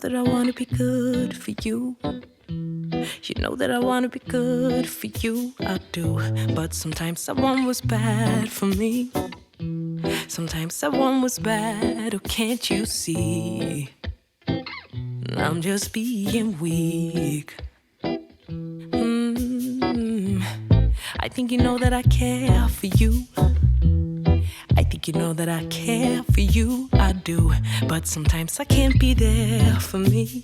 that I wanna be good for you. You know that I wanna be good for you, I do. But sometimes someone was bad for me. Sometimes someone was bad, oh can't you see? I'm just being weak. I think you know that I care for you. I think you know that I care for you, I do. But sometimes I can't be there for me.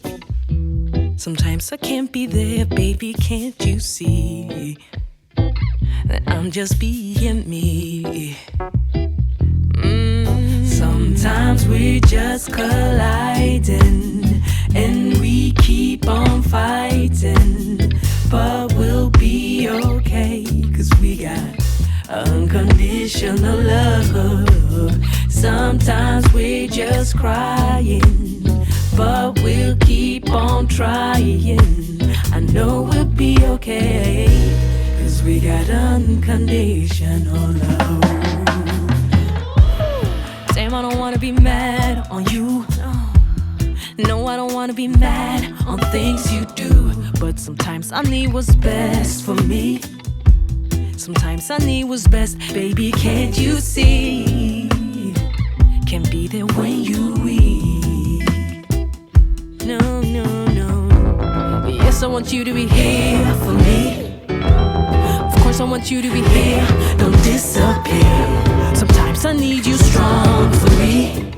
Sometimes I can't be there, baby, can't you see? I'm just being me. Sometimes we're just colliding, and we keep on fighting. But we'll be okay, 'cause we got unconditional love. Sometimes we're just crying, but we'll keep on trying. I know we'll be okay, 'cause we got unconditional love. Damn, I don't wanna be mad on you. No, I don't wanna be mad on things you do. But sometimes I need what's best for me. Sometimes I need what's best, baby, can't you see? Can't be there when you weak. No, no, no. Yes, I want you to be here for me. Of course I want you to be here, don't disappear. Sometimes I need you strong for me.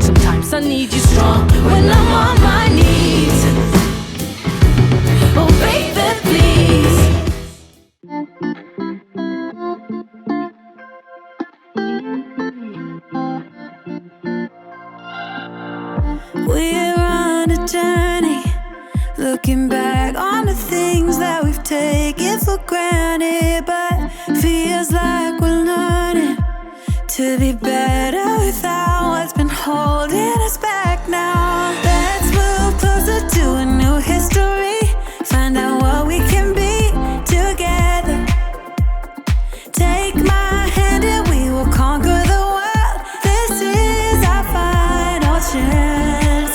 Sometimes I need you strong when I'm on my knees. Oh baby, please. We're on a journey, looking back on the things that we've taken for granted. But feels like we're learning to be better without what's been holding us back now. Let's move closer to a new history, find out what we can be together. Take my hand and we will conquer the world. This is our final chance.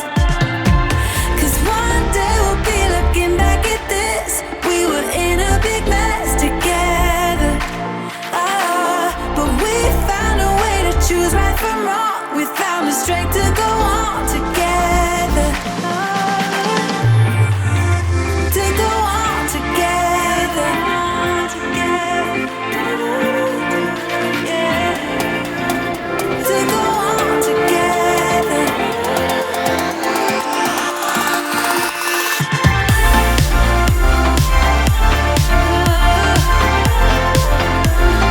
'Cause one day we'll be looking back at this. We were in a big mess together. But we found a way to choose right from wrong. We found the strength to go on together. To go on together. Yeah. To go on together.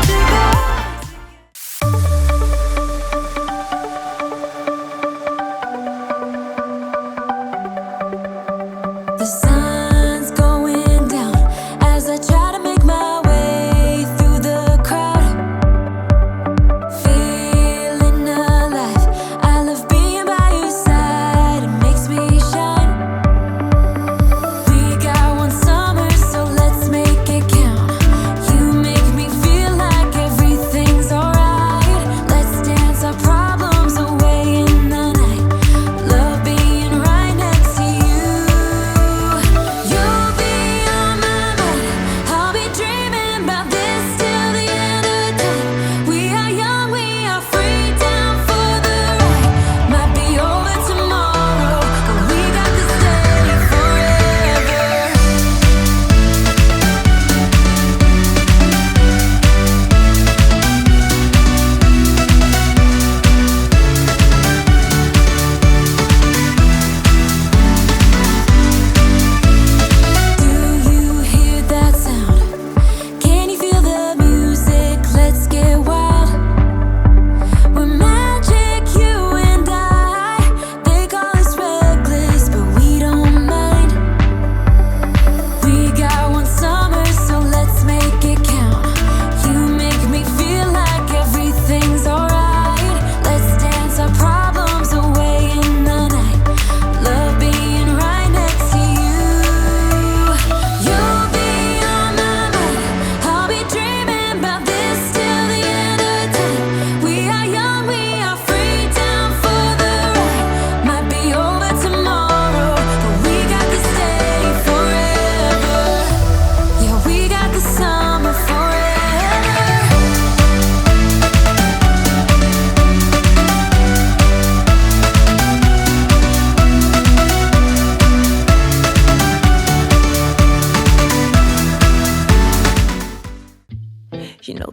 To go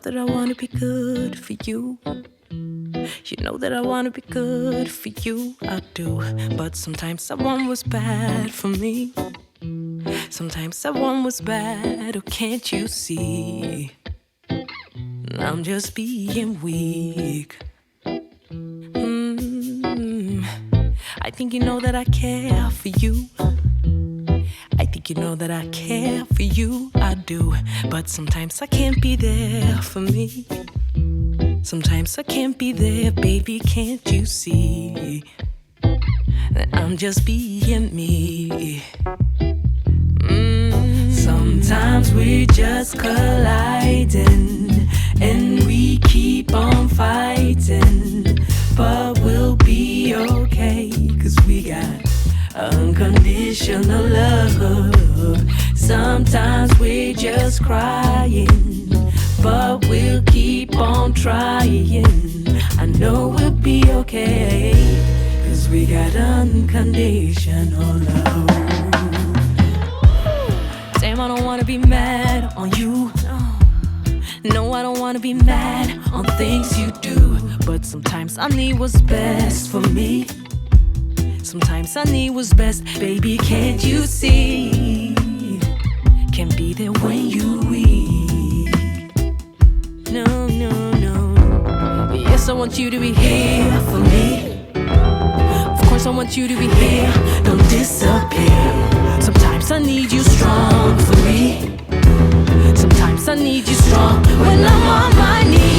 that I wanna be good for you. You know that I wanna be good for you, I do. But sometimes someone was bad for me. Sometimes someone was bad, oh can't you see? I'm just being weak. I think you know that I care for you. I think you know that I care for you, I do. But sometimes I can't be there for me. Sometimes I can't be there, baby, can't you see? That I'm just being me. Sometimes we're just colliding, and we keep on fighting. But we'll be okay, 'cause we got unconditional love. Sometimes we're just crying, but we'll keep on trying. I know we'll be okay, 'cause we got unconditional love. Damn, I don't wanna be mad on you. No, I don't wanna be mad on things you do. But sometimes I need what's best for me. Sometimes I need what's best, baby, can't you see? Can't be there when you weak. No, no, no. Yes, I want you to be here for me. Of course I want you to be here, don't disappear. Sometimes I need you strong for me. Sometimes I need you strong when I'm on my knees.